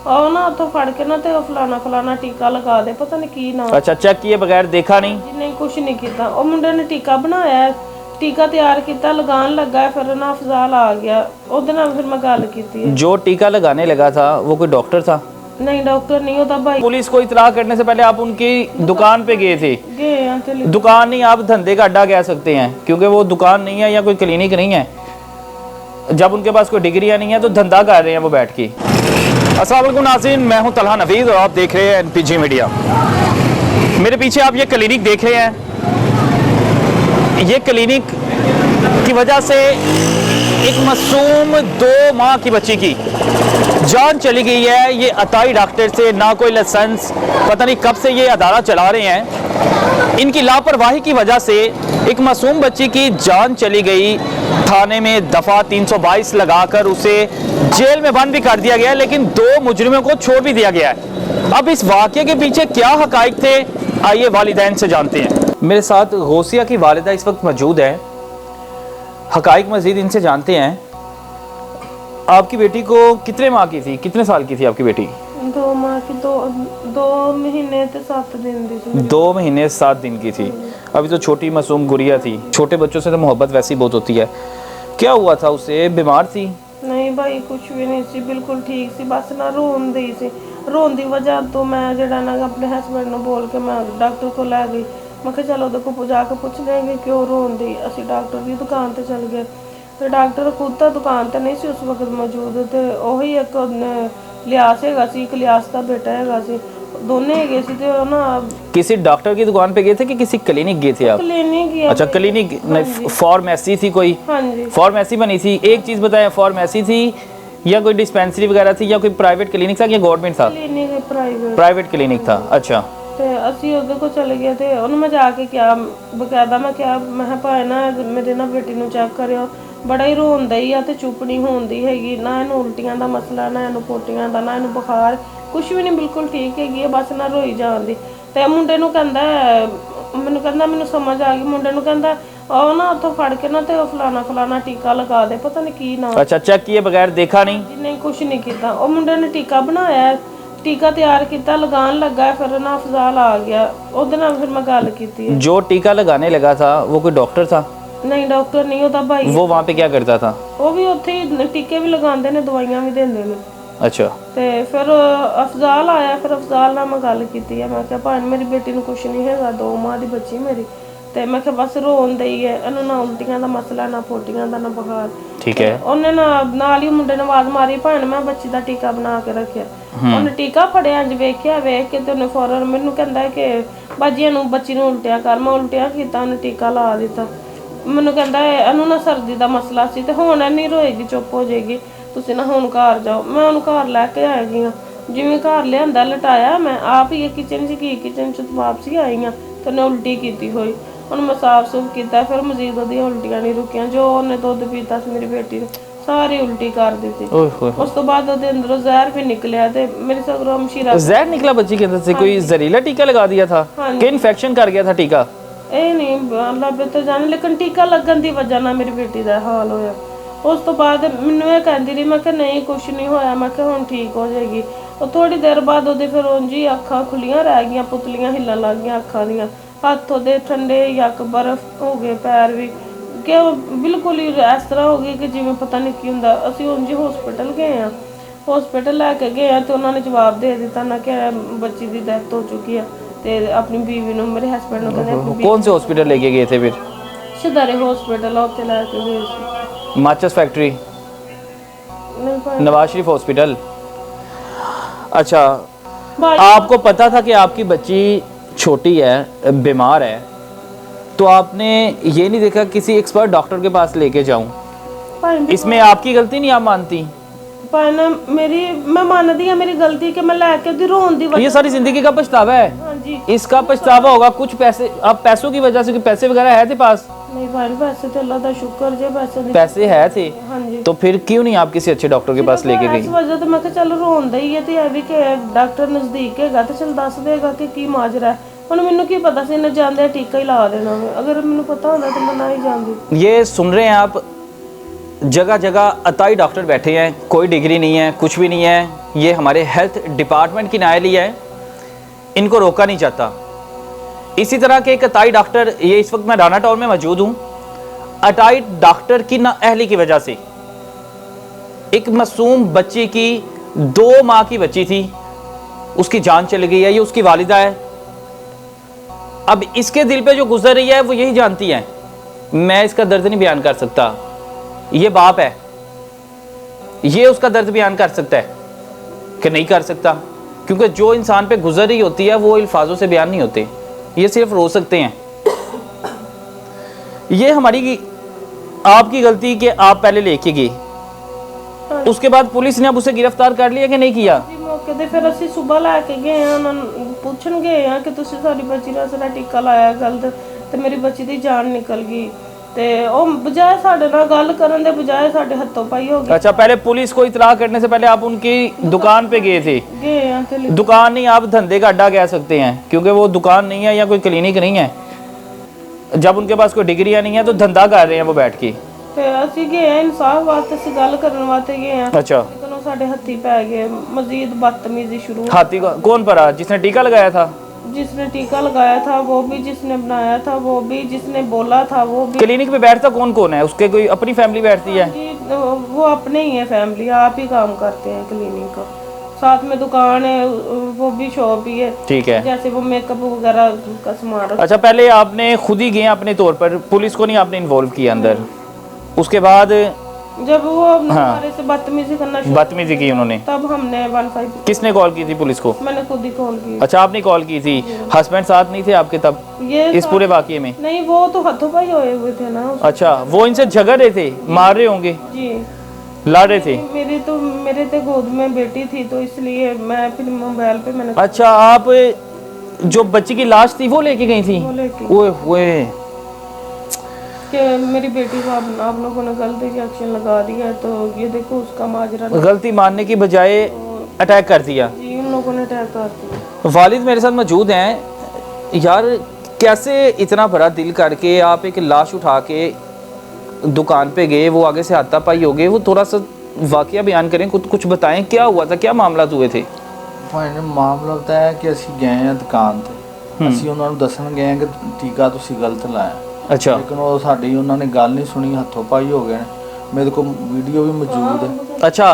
और ना तो फड़ के ना तो फलाना फलाना टीका लगा दे, पता नहीं की ना। अच्छा, चेक किए बगैर देखा नहीं? जी नहीं, कुछ नहीं किया। और मुंडे ने टीका बनाया, टीका तैयार किया, लगान लगा, फिर ना अफजाल आ गया, ਉਹਦੇ ਨਾਲ फिर मैं गल की। जो टीका लगाने लगा था वो कोई डॉक्टर था? नहीं, डॉक्टर नहीं होता भाई। पुलिस को इतला करने से पहले आप उनकी दुकान पे गए थे? गए। दुकान नहीं, आप धंधे का अड्डा कह सकते हैं, क्योंकि वो दुकान नहीं है या कोई क्लिनिक नहीं है। जब उनके पास कोई डिग्रियां नहीं है तो धंधा कर रहे हैं वो बैठ के। अस्सलाम वालेकुम नाज़रीन, मैं हूं तलहा नवीद और आप देख रहे हैं एनपीजी मीडिया। मेरे पीछे आप ये क्लिनिक देख रहे हैं, ये क्लिनिक की वजह से एक मासूम 2 माह की बच्ची की जान चली गई है। ये अताई डॉक्टर से ना कोई लाइसेंस, पता नहीं कब से ये अदारा चला रहे हैं। इनकी लापरवाही की वजह से एक मासूम बच्ची की जान चली गई। थाने में दफ़ा 322 लगाकर उसे जेल में बंद भी कर दिया गया, लेकिन 2 मुजरिमों को छोड़ भी दिया गया है। अब इस वाक़े के पीछे क्या हक़ाइक़ थे, आइए वालिदैन से जानते हैं। मेरे साथ गौसिया की वालिदा इस वक्त मौजूद है, हक़ाइक़ मज़ीद इनसे जानते हैं। आपकी बेटी को कितने माह की थी, कितने साल की थी आपकी बेटी? 2 माह की, 2 महीने ते 7 दिन दी। 2 महीने 7 दिन की थी। अभी तो छोटी मासूम गुड़िया थी। छोटे बच्चों से तो मोहब्बत वैसे ही बहुत होती है। क्या हुआ था उसे, बीमार थी? नहीं भाई, कुछ भी नहीं सी, बिल्कुल ठीक सी, बस ना रोन दी सी। रोन दी वजह तो मैं जड़ा ना अपने हस्बैंड को बोल के मैं डॉक्टर को लै गई। मैं कहा चलो ਉਹਦੇ को जाके पूछ लेंगे क्यों रोन दी। ਅਸੀਂ डॉक्टर की दुकान ਤੇ चल गए ਤੇ डॉक्टर खुद ਤਾਂ दुकान ਤੇ नहीं सी उस वक्त मौजूद, ਤੇ ਉਹੀ ਇੱਕ लियास हैगा सी, एक लियास का बेटा हैगा सी, दोने हैगे सी। ते ना किसी डॉक्टर की दुकान पे गए थे कि किसी क्लिनिक गए थे आप? क्लिनिक गया। अच्छा, क्लिनिक नहीं, फार्मेसी थी कोई? हाँ जी, फार्मेसी बनी थी। एक चीज़ बताएं, फार्मेसी थी या कोई डिस्पेंसरी वगैरह थी या कोई प्राइवेट क्लिनिक था या गवर्नमेंट था? क्लिनिक प्राइवेट क्लिनिक था। अच्छा, ਤੇ ਅਸੀਂ ਉਹਦੇ ਕੋਲ ਚਲੇ ਗਏ ਤੇ ਉਹਨੂੰ ਮੈਂ ਜਾ ਕੇ ਕਿਹਾ, ਬਕਾਇਦਾ ਮੈਂ ਕਿਹਾ, ਮੈਂ ਕਿਹਾ ਭਾਈ ਨਾ ਮੇਰੇ ਨਾ ਬੇਟੀ ਨੂੰ ਚੈੱਕ ਕਰਿਓ, ਬੜਾ ਹੀ ਰੋਂਦਾ ਹੀ ਆ ਤੇ ਚੁੱਪ ਨਹੀਂ ਹੁੰਦੀ ਹੈਗੀ, ਨਾ ਇਹਨੂੰ ਉਲਟੀਆਂ ਦਾ ਮਸਲਾ, ਨਾ ਇਹਨੂੰ ਪੋਟੀਆਂ ਦਾ, ਨਾ ਇਹਨੂੰ ਬੁਖਾਰ, ਕੁਝ ਵੀ ਨਹੀਂ, ਬਿਲਕੁਲ ਠੀਕ ਹੈਗੀ ਹੈ, ਬਸ ਨਾ ਰੋਈ ਜਾਂਦੀ। ਤੇ ਮੁੰਡੇ ਨੂੰ ਕਹਿੰਦਾ, ਮੈਨੂੰ ਕਹਿੰਦਾ, ਮੈਨੂੰ ਸਮਝ ਆ ਗਈ, ਮੁੰਡੇ ਨੂੰ ਕਹਿੰਦਾ ਉਹ ਨਾ ਉੱਥੋਂ ਫੜ ਕੇ ਨਾ ਤੇ ਫਲਾਣਾ ਫਲਾਣਾ ਟੀਕਾ ਲਗਾ ਦੇ, ਪਤਾ ਨਹੀਂ ਕੀ ਨਾ। अच्छा, चेक किए बगैर देखा नहीं? नहीं, कुछ नहीं किया। ਉਹ ਮੁੰਡੇ ਨੇ ਟੀਕਾ ਬਣਾਇਆ, टीका तैयार किया, लगान लगा, फिर ना अफजाल आ गया, ਉਹਦੇ ਨਾਲ फिर मैं गल की। जो टीका लगाने लगा था वो कोई डॉक्टर था? नहीं, डॉक्टर नहीं होता भाई। वो वहाँ पे क्या करता था? वो भी उत्थे ही टीके भी लगाते ने, दवाइयां भी देंदे ने। अच्छा, ते फिर अफजाल आया, फिर अफजाल नाल मैं गल कीती है, मैं कहा भाई मेरी बेटी नूं कुछ नहीं हैगा, 2 माह दी बच्ची मेरी, ਤੇ ਮੈਂ ਕਿਹਾ ਬਸ ਰੋਣ ਦਈ ਹੈ, ਇਹਨੂੰ ਨਾ ਉਲਟੀਆਂ ਦਾ ਮਸਲਾ, ਨਾ ਪੋਟੀਆਂ ਦਾ, ਨਾ ਬੁਖਾਰ। ठीक है। ਉਹਨੇ ਨਾਲ ਹੀ ਮੁੰਡੇ ਨੇ ਆਵਾਜ਼ ਮਾਰੀ, ਭੈਣ ਮੈਂ ਬੱਚੀ ਦਾ ਟੀਕਾ ਬਣਾ ਕੇ ਰੱਖਿਆ। ਉਹਨੇ ਟੀਕਾ ਫੜਿਆ, ਇੰਜ ਵੇਖਿਆ, ਵੇਖ ਕੇ ਤੇ ਉਹਨੇ ਫੌਰਨ ਮੈਨੂੰ ਕਹਿੰਦਾ ਕਿ ਬਾਜੀ ਨੂੰ ਬੱਚੀ ਨੂੰ ਉਲਟਿਆ ਕਰ। ਮੈਂ ਉਲਟਿਆ ਕੀਤਾ, ਉਹਨੇ ਟੀਕਾ ਲਾ ਦਿੱਤਾ। ਮੈਨੂੰ ਕਹਿੰਦਾ ਇਹਨੂੰ ਨਾ ਸਰਦੀ ਦਾ ਮਸਲਾ ਸੀ ਤੇ ਹੁਣ ਇਹ ਨਹੀਂ ਰੋਏਗੀ, ਚੁੱਪ ਹੋ ਜਾਏਗੀ, ਤੁਸੀਂ ਨਾ ਹੁਣ ਘਰ ਜਾਓ। ਮੈਂ ਉਹਨੂੰ ਘਰ ਲੈ ਕੇ ਆ ਗਈ ਹਾਂ। ਜਿਵੇਂ ਘਰ ਲਿਆਂਦਾ, ਲਟਾਇਆ, ਮੈਂ ਆਪ ਹੀ ਕਿਚਨ 'ਚ ਗਈ, ਕਿਚਨ 'ਚ ਵਾਪਸੀ ਆਈ ਹਾਂ ਤੇ ਉਹਨੇ ਉਲਟੀ ਕੀਤੀ ਹੋਈ। ਉਹਨੂੰ ਮੈਂ ਸਾਫ ਸੁਫ ਕੀਤਾ, ਫਿਰ ਮਜ਼ੀਦ ਉਹਦੀਆਂ ਉਲਟੀਆਂ ਨਹੀਂ ਰੁਕੀਆਂ। ਜੋ ਉਹਨੇ ਦੁੱਧ ਪੀਤਾ ਸੀ ਮੇਰੀ ਬੇਟੀ ਨੇ, ਸਾਰੀ ਉਲਟੀ ਕਰ ਦਿੱਤੀ। ਉਸ ਤੋਂ ਬਾਅਦ ਉਹਦੇ ਅੰਦਰੋਂ ਜ਼ਹਿਰ ਵੀ ਨਿਕਲਿਆ ਤੇ मेरी सगरों मशीरा जहर निकला बच्ची के अंदर से? कोई जहरीला टीका लगा दिया था कि इन्फेक्शन कर गया था टीका? ਇਹ ਨਹੀਂ ਅੱਲਾ ਬੇਤੇ ਜਾਣੇ, ਲੇਕਿਨ ਟੀਕਾ ਲੱਗਣ ਦੀ ਵਜ੍ਹਾ ਨਾਲ ਮੇਰੀ ਬੇਟੀ ਦਾ ਹਾਲ ਹੋਇਆ। ਉਸ ਤੋਂ ਬਾਅਦ ਮੈਨੂੰ ਇਹ ਕਹਿੰਦੀ ਰਹੀ, ਮੈਂ ਕਿਹਾ ਨਹੀਂ ਕੁਛ ਨਹੀਂ ਹੋਇਆ, ਮੈਂ ਕਿਹਾ ਹੁਣ ਠੀਕ ਹੋ ਜਾਏਗੀ। ਉਹ ਥੋੜੀ ਦੇਰ ਬਾਅਦ ਉਹਦੇ ਫਿਰ ਉਂਝ ਹੀ ਅੱਖਾਂ ਖੁੱਲੀਆਂ ਰਹਿ ਗਈਆਂ, ਪੁਤਲੀਆਂ ਹਿੱਲਣ ਲੱਗ ਗਈਆਂ ਅੱਖਾਂ ਦੀਆਂ, ਹੱਥ ਉਹਦੇ ਠੰਡੇ ਯੱਕ ਬਰਫ਼ ਹੋ ਗਏ, ਪੈਰ ਵੀ ਕਿ ਬਿਲਕੁਲ ਹੀ ਇਸ ਤਰ੍ਹਾਂ ਹੋ ਗਈ ਕਿ ਜਿਵੇਂ ਪਤਾ ਨਹੀਂ ਕੀ ਹੁੰਦਾ। ਅਸੀਂ ਉਂਝ ਹੀ ਹਸਪੀਟਲ ਗਏ ਆ, हॉस्पिटल लैके गए हैं तो उन्होंने जवाब दे दिता ना कि बच्ची की डेथ हो चुकी है, तो अपनी बीवी ने, मेरे हस्बैंड ने कहते। कौन से हॉस्पिटल लेके गए थे फिर? शदारे हॉस्पिटल उत्ते लैके गए। माचस फैक्ट्री, नवाज शरीफ हॉस्पिटल। अच्छा, आपको पता था कि आपकी बच्ची छोटी है, बीमार है, तो आपने ये नहीं देखा किसी एक्सपर्ट डॉक्टर के पास लेके जाऊं? इसमें आपकी गलती नहीं, आप मानती? मेरी, मैं मानती हूं मेरी गलती कि मैं लेके रोन दी। ये सारी जिंदगी का पछतावा है। हाँ जी, इसका पछतावा होगा। कुछ पैसे, आप पैसों की वजह से, पैसे वगैरह है थे पास? नहीं भाई, पैसे तो अल्लाह दा शुक्र जे पैसे है थे। हाँ जी, तो फिर क्यों नहीं आप किसी अच्छे डॉक्टर के पास लेके गई? इस वजह तो मैं चल रोन दी है, तो भी कि डॉक्टर नजदीक हैगा तो चल दस देगा कि की माजरा है। ਹੁਣ ਮੈਨੂੰ ਕੀ ਪਤਾ ਸੀ ਇਹਨੇ ਜਾਂਦੇ ਟੀਕਾ ਹੀ ਲਾ ਦੇਣਾ, ਅਗਰ ਮੈਨੂੰ ਪਤਾ ਹੁੰਦਾ ਤਾਂ ਮੈਂ ਨਾ ਹੀ ਜਾਂਦੀ। ये सुन रहे हैं आप, जगह जगह अताई डॉक्टर बैठे हैं, कोई डिग्री नहीं है, कुछ भी नहीं है। ये हमारे हेल्थ डिपार्टमेंट की नाअहली है, इनको रोका नहीं जाता। इसी तरह के एक अताई डॉक्टर, ये इस वक्त मैं राना टाउन में मौजूद हूँ, अताई डॉक्टर की नाअहली की वजह से एक मासूम बच्ची की, 2 माह की बच्ची थी, उसकी जान चली गई है। ये उसकी वालिदा है। अब इसके दिल पे जो गुजर रही है वो यही जानती है। मैं इसका दर्द नहीं बयान कर सकता। ये बाप है, ये उसका दर्द बयान कर सकता है कि नहीं कर सकता, क्योंकि जो इंसान पे गुजर रही होती है वो अल्फाजों से बयान नहीं होते, ये सिर्फ रो सकते हैं। ये हमारी आपकी गलती कि आप पहले लेके गए, उसके बाद पुलिस ने अब उसे गिरफ्तार कर लिया कि नहीं किया? जी मौके ਤੇ ਫਿਰ ਅਸੀਂ ਸਵੇਰ ਲੈ ਕੇ ਗਏ ਆ, ਉਹਨਾਂ ਨੂੰ ਪੁੱਛਣ ਗਏ ਆ ਕਿ ਤੁਸੀਂ ਸਾਡੀ ਬੱਚੀ ਦਾ ਸਾਡਾ ਟੀਕਾ ਲਾਇਆ ਗਲਤ ਤੇ ਮੇਰੀ ਬੱਚੀ ਦੀ ਜਾਨ ਨਿਕਲ ਗਈ, ਤੇ ਉਹ ਬਜਾਏ ਸਾਡੇ ਨਾਲ ਗੱਲ ਕਰਨ ਦੇ ਬਜਾਏ ਸਾਡੇ ਹੱਥੋਂ ਪਾਈ ਹੋ अच्छा, पहले पुलिस को इतला करने से पहले आप उनकी दुकान पे गए थे? ਗਏ ਆ ਕਿ दुकान नहीं, आप धंधे का अड्डा कह सकते हैं, क्योंकि वो दुकान नहीं है या कोई क्लिनिक नहीं है। जब उनके पास कोई डिग्रियां नहीं है तो धंधा कर रहे हैं वो बैठ के। ਤੇ ਅਸੀਂ ਗਏ ਆ ਇਨਸਾਫ ਵਾਸਤੇ, ਅਸੀਂ ਗੱਲ ਕਰਨ ਵਾਸਤੇ ਗਏ ਆ, अच्छा, ਲੇਕਿਨ ਉਹ ਸਾਡੇ ਹੱਥੀ ਪੈ ਗਏ। ਮਜ਼ੀਦ ਬਦਤਮੀਜ਼ੀ शुरू, हाथी का कौन पड़ा? जिसने टीका लगाया था? जिसने टीका लगाया था वो भी, जिसने बनाया था वो भी, जिसने बोला था वो भी। क्लिनिक पे बैठता कौन कौन है? उसके कोई अपनी फैमिली बैठती है? जी वो अपने ही है फैमिली, आप ही काम करते हैं क्लिनिक का, साथ में दुकान है, वो भी शॉप ही है। ठीक है। जैसे वो मेकअप वगैरह का सामान रखते अच्छा, पहले आपने खुद ही गए अपने तौर पर, पुलिस को नहीं आपने इन्वॉल्व किया अंदर? उसके बाद हैं। जब वो हमारे से बदतमीजी करना शुरू, बदतमीजी की उन्होंने, तब हमने 15, किसने कॉल की थी पुलिस को? मैंने खुद ही कॉल की। अच्छा, आपने कॉल की थी। हस्बैंड साथ नहीं थे आपके तब ये इस पूरे वाकये में? नहीं, वो तो हाथों पाई हुए हुए थे ना। अच्छा, वो इनसे झगड़ रहे थे, मार रहे होंगे, जी लड़ रहे थे? मेरे तो गोद में बेटी थी, तो इसलिए मैं फिर मोबाइल पे मैंने अच्छा, आप जो बच्ची की लाश थी वो लेके गई थी? वो लेके ओए ओए, कि मेरी बेटी को आप लोगों ने गलत इंजेक्शन लगा दिया, तो ये देखो उसका माजरा। गलती मानने की बजाय अटैक कर दिया। जी उन लोगों ने अटैक कर दिया। वालिद मेरे साथ मौजूद हैं। यार, कैसे इतना बड़ा दिल करके आप एक लाश उठा के दुकान पे गए, वो आगे से हाथापाई हो गए, वो थोड़ा सा वाकया बयान करें, कुछ बताएं, क्या हुआ था, क्या मामला हुए थे? ਭਾਈ ਮਾਮਲਾ ਹੁੰਦਾ ਹੈ ਕਿ ਅਸੀਂ ਗਏ ਆ ਦੁਕਾਨ ਤੇ, ਅਸੀਂ ਉਹਨਾਂ ਨੂੰ ਦੱਸਣ ਗਏ ਆ ਕਿ ਟੀਕਾ ਤੁਸੀਂ ਗਲਤ ਲਾਇਆ, अच्छा, ਲੇਕਿਨ ਉਹ ਸਾਡੀ ਉਹਨਾਂ ਨੇ ਗੱਲ ਨਹੀਂ ਸੁਣੀ, ਹੱਥੋਂ ਪਾਈ ਹੋ ਗਏ ਨੇ। ਮੇਰੇ ਕੋਲ ਵੀਡੀਓ ਵੀ ਮੌਜੂਦ ਹੈ। अच्छा,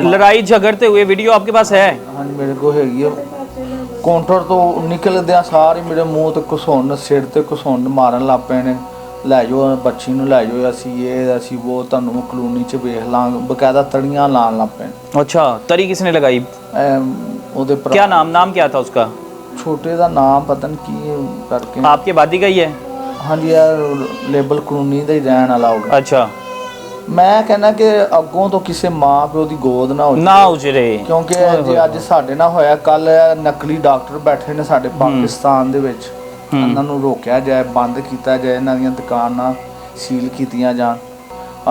लड़ाई झगड़ते हुए वीडियो आपके पास है? ਹਾਂਜੀ ਮੇਰੇ ਕੋਲ ਹੈਗੀ ਆ। ਕਾਊਂਟਰ ਤੋਂ ਨਿਕਲਦਿਆਂ ਸਾਰੇ ਮੇਰੇ ਮੂੰਹ ਤੇ ਘਸੁੰਨ, ਸਿਰ ਤੇ ਘਸੁੰਨ ਮਾਰਨ ਲੱਗ ਪਏ ਨੇ। ਲੈ ਜਾਓ ਬੱਚੀ ਨੂੰ, ਲੈ ਜਾਓ, ਅਸੀਂ ਇਹ ਅਸੀਂ ਉਹ, ਤੁਹਾਨੂੰ ਕਲੋਨੀ 'ਚ ਵੇਖ ਲਾਂਗੇ, ਬਕਾਇਦਾ ਤੜੀਆਂ ਲਾਉਣ ਲੱਗ ਪਏ ਨੇ। अच्छा, तरी किसने लगाई? ਉਹਦੇ क्या नाम क्या था उसका? ਛੋਟੇ ਦਾ ਨਾਮ ਪਤਾ ਨਹੀਂ ਕੀ ਕਰਕੇ। आपके वादी का ही है? ਹਾਂਜੀ ਯਾਰ, ਲੇਬਲ ਕਲੋਨੀ ਦਾ ਹੀ ਰਹਿਣ ਵਾਲਾ ਹੋਗਾ। अच्छा, ਮੈਂ ਕਹਿੰਦਾ ਕਿ ਅੱਗੋਂ ਤੋਂ ਕਿਸੇ ਮਾਂ ਪਿਓ ਦੀ ਗੋਦ ਨਾ ਹੋ ना उजरे, ਕਿਉਂਕਿ ਜੇ ਅੱਜ ਸਾਡੇ ਨਾਲ ਹੋਇਆ, ਕੱਲ ਨਕਲੀ ਡਾਕਟਰ ਬੈਠੇ ਨੇ ਸਾਡੇ ਪਾਕਿਸਤਾਨ ਦੇ ਵਿੱਚ, ਇਹਨਾਂ ਨੂੰ ਰੋਕਿਆ ਜਾਏ, ਬੰਦ ਕੀਤਾ ਜਾਏ, ਇਹਨਾਂ ਦੀਆਂ ਦੁਕਾਨਾਂ ਸੀਲ ਕੀਤੀਆਂ ਜਾਣ।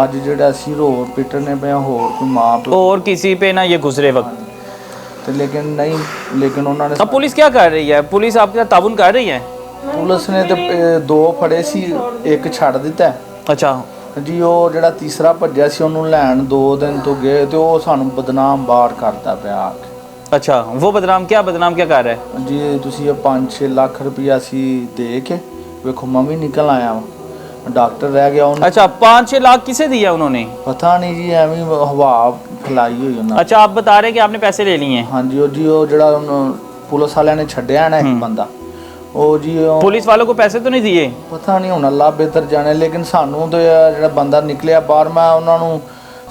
ਅੱਜ ਜਿਹੜਾ ਅਸੀਂ ਰੋ ਪਿੱਟਣੇ ਪਏ ਹੋਰ ਕੋਈ ਮਾਂ ਪਿਓ और किसी पे ना ये गुजरे वक्त। ਤੇ ਲੇਕਿਨ ਨਹੀਂ, ਲੇਕਿਨ ਉਹਨਾਂ ਨੇ अब पुलिस क्या कर रही है? पुलिस आपके साथ ताउन कर रही है? ਪੁਲਿਸ ਨੇ ਤੇ 2 ਫੜੇ ਸੀ, ਇੱਕ ਛੱਡ ਦਿੱਤਾ। अच्छा, ਜੀ ਉਹ ਜਿਹੜਾ ਤੀਸਰਾ ਭੱਜਿਆ ਸੀ ਉਹਨੂੰ ਲੈਣ 2 ਦਿਨ ਤੋਂ ਗਏ ਤੇ ਉਹ ਸਾਨੂੰ ਬਦਨਾਮ ਬਾਹਰ ਕਰਦਾ ਪਿਆ ਆ ਕੇ। अच्छा, वो बदनाम क्या कर रहा है? ਜੀ ਤੁਸੀਂ ਇਹ 5-6 ਲੱਖ ਰੁਪਇਆ ਅਸੀਂ ਦੇ ਕੇ ਵੇਖੋ, ਮੈਂ ਵੀ ਨਿਕਲ ਆਇਆ ਵਾਂ, ਡਾਕਟਰ ਰਹਿ ਗਿਆ ਉਹਨੂੰ अच्छा, 5-6 लाख किसे दिया उन्होंने? ਪਤਾ ਨਹੀਂ ਜੀ, ਐਵੇਂ ਹੀ ਹਵਾ ਫੈਲਾਈ ਹੋਈ ਉਹਨਾਂ। अच्छा, आप बता रहे हैं कि आपने पैसे ले लिए हैं? ਹਾਂਜੀ ਉਹ ਜੀ ਉਹ ਜਿਹੜਾ ਉਹਨੂੰ ਪੁਲਿਸ ਵਾਲਿਆਂ ਨੇ ਛੱਡਿਆ ਨਾ ਇੱਕ ਬੰਦਾ, ਉਹ ਜੀ ਉਹ पुलिस वालों को पैसे तो नहीं दिए? ਪਤਾ ਨਹੀਂ ਹੁਣ ਅੱਲਾ ਬਿਹਤਰ ਜਾਣੇ, ਲੇਕਿਨ ਸਾਨੂੰ ਤੇ ਜਿਹੜਾ ਬੰਦਾ ਨਿਕਲਿਆ ਬਾਹਰ, ਮੈਂ ਉਹਨਾਂ ਨੂੰ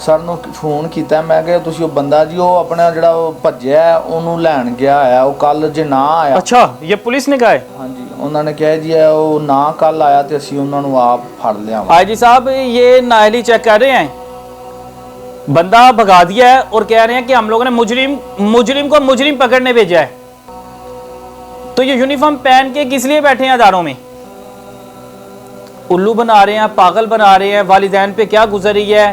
ਸਰ ਨੂੰ ਫੋਨ ਕੀਤਾ, ਮੈਂ ਕਿਹਾ ਤੁਸੀਂ ਉਹ ਬੰਦਾ ਜੀ ਉਹ ਆਪਣਾ ਜਿਹੜਾ ਉਹ ਭੱਜਿਆ ਉਹਨੂੰ ਲੈਣ ਗਿਆ ਆ, ਉਹ ਕੱਲ ਜੇ ਨਾ ਆਇਆ। अच्छा, ये पुलिस ने कहा है? ਹਾਂਜੀ ਉਹਨਾਂ ਨੇ ਕਿਹਾ ਜੀ ਉਹ ਨਾ ਕੱਲ ਆਇਆ ਤੇ ਅਸੀਂ ਉਹਨਾਂ ਨੂੰ ਆਪ ਫੜ ਲਿਆ। आईजी साहब, ये नाअहली चेक कर रहे हैं, बंदा भगा दिया है और कह रहे हैं कि हम लोगों ने मुजरिम को मुजरिम पकड़ने भेजा है। तो ये यूनिफॉर्म पहन के किस लिए बैठे हैं अदारों में? उल्लू बना रहे हैं, पागल बना रहे हैं। वालिदैन पे क्या गुजर रही है?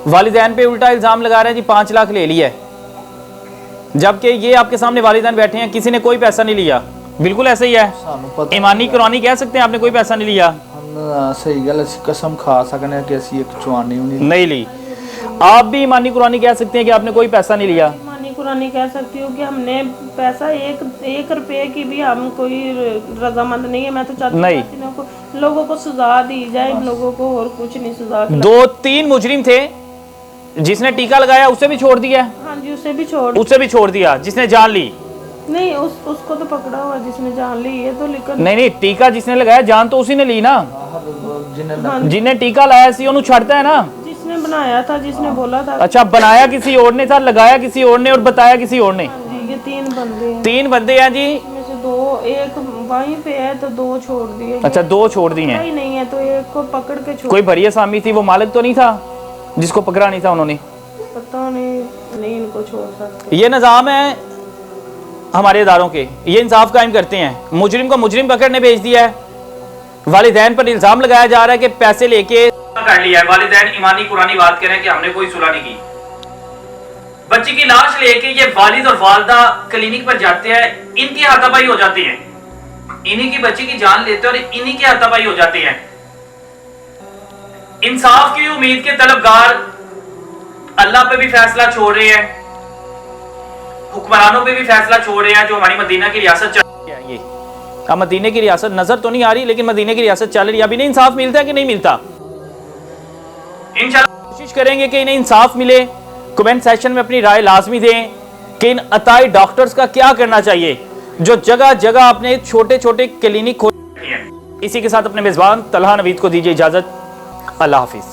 वालिदैन पे उल्टा इल्जाम लगा रहे हैं जी 5 लाख ले लिया है, जबकि ये आपके सामने वालिदैन बैठे हैं, किसी ने कोई पैसा नहीं लिया। बिल्कुल ऐसे ही है, ਸਾਨੂੰ ਪਤਾ ईमानी कुरानी कह सकते हैं आपने कोई पैसा नहीं लिया। ਸਹੀ ਗੱਲ ਅਸੀਂ ਕਸਮ ਖਾ ਸਕਨੇ ਕਿ ਅਸੀਂ ਇੱਕ ਚਵਾਨੀ ਵੀ ਨਹੀਂ नहीं ली। आप भी ईमानी कुरानी कह सकते हैं कि आपने कोई पैसा नहीं लिया। मानी कुरानी कह सकती हूँ कि हमने पैसा एक रुपए की भी हम कोई रजामंद नहीं है। मैं तो चाहती नहीं। हूँ कि लोगों को सजा दी जाए, इन लोगों को और कुछ नहीं सजा के। 2-3 मुजरिम थे, जिसने टीका लगाया उसे भी छोड़ दिया, हाँ जी, उसे भी छोड़ उसे भी छोड़ दिया, जिसने जान ली नहीं, उसको तो पकड़ा हुआ जिसने जान ली है तो लेकिन नहीं, टीका जिसने लगाया जान तो उसी ने ली ना। ਜਿਹਨੇ जिन्हें टीका लगाया सी ਉਹਨੂੰ ਛੱਡਦਾ है ना। जिसने बनाया था, जिसने बोला था। अच्छा, बनाया किसी और ने था, लगाया किसी और ने और बताया किसी और ने। हाँ जी, ये 3 बंदे हैं। 3 बंदे हैं जी। इसमें से 2, एक वहीं पे है तो 2 छोड़ दिए। अच्छा, 2 छोड़ दिए हैं। ही नहीं है तो एक को पकड़ के छोड़। कोई बड़ी असामी थी, वो मालिक तो नहीं था जिसको पकड़ा नहीं था उन्होंने। पता नहीं इनको छोड़ सकते। ये निज़ाम है हमारे इदारों के, ये इंसाफ कायम करते हैं। मुजरिम को मुजरिम पकड़ने भेज दिया है, वालिदैन पर इल्जाम लगाया जा रहा है कि पैसे लेके कर लिया है। वालिदैन ईमानी कुरानी बात करें कि हमने कोई सुलह नहीं की। बच्ची की लाश लेके ये वालिद और वालदा क्लिनिक पर जाते हैं, इनकी हाथापाई हो जाती है, इन्हीं की बच्ची की जान लेते हैं और इन्हीं की हाथापाई हो जाती है। इंसाफ की उम्मीद के तलबगार अल्लाह पे भी फैसला छोड़ रहे हैं, हुक्मरानों पे भी फैसला छोड़ रहे हैं। जो हमारी मदीना की रियासत चल रही है, ये अब मदीने की रियासत नजर तो नहीं आ रही, लेकिन मदीने की रियासत चल रही है। अभी नहीं इंसाफ मिलता है कि नहीं मिलता। इंशाल्लाह कोशिश करेंगे कि इन्हें इंसाफ मिले। कमेंट सेक्शन में अपनी राय लाजमी दें कि इन अताई डॉक्टर्स का क्या करना चाहिए जो जगह जगह अपने छोटे छोटे क्लिनिक खोल। इसी के साथ अपने मेजबान तलहा नवीद को दीजिए इजाजत। अल्लाह हाफिज।